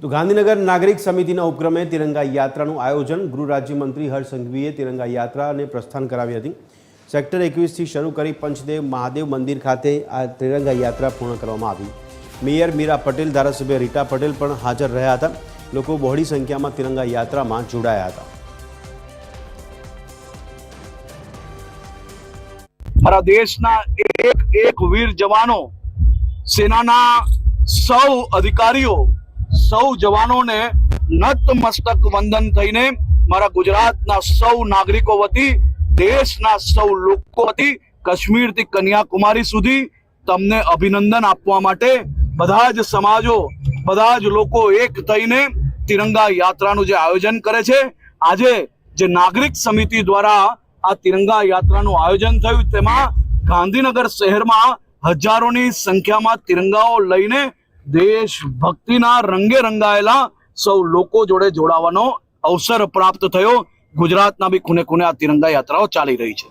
તો ગાંધીનગર નાગરિક સમિતિના ઉપક્રમે તિરંગા યાત્રાનું આયોજન ગૃહ રાજ્યમંત્રી હર્ષ સંઘવીએ તિરંગા યાત્રાને પ્રસ્થાન કરાવી હતી। સેક્ટર 21 થી શરૂ કરી પંચદેવ મહાદેવ મંદિર ખાતે આ તિરંગા યાત્રા પૂર્ણ કરવામાં આવી। મેયર મીરા પટેલ, ધારાસભ્ય રીટા પટેલ પણ હાજર રહ્યા હતા। લોકો બહોળી સંખ્યામાં તિરંગા યાત્રામાં જોડાયા હતા। મારા દેશના એક વીર જવાનો, સેનાના સૌ અધિકારીઓ, સૌ જવાનોને નતમસ્તક વંદન થઈને મારા ગુજરાતના સૌ નાગરિકો વતી, દેશના સૌ લોકો વતી, કાશ્મીરથી કન્યાકુમારી સુધી તમને અભિનંદન આપવા માટે બધા જ સમાજો, બધા જ લોકો એક થઈને તિરંગા યાત્રાનું જે આયોજન કરે છે, આજે જે નાગરિક સમિતિ દ્વારા આ તિરંગા યાત્રાનું આયોજન થયું, તેમાં ગાંધીનગર શહેરમાં હજારોની સંખ્યામાં તિરંગાઓ લઈને દેશભક્તિના રંગે રંગાયેલા સૌ લોકો જોડે જોડાવાનો અવસર પ્રાપ્ત થયો। ગુજરાતના બી ખૂણે ખૂણે આ તિરંગા યાત્રાઓ ચાલી રહી છે।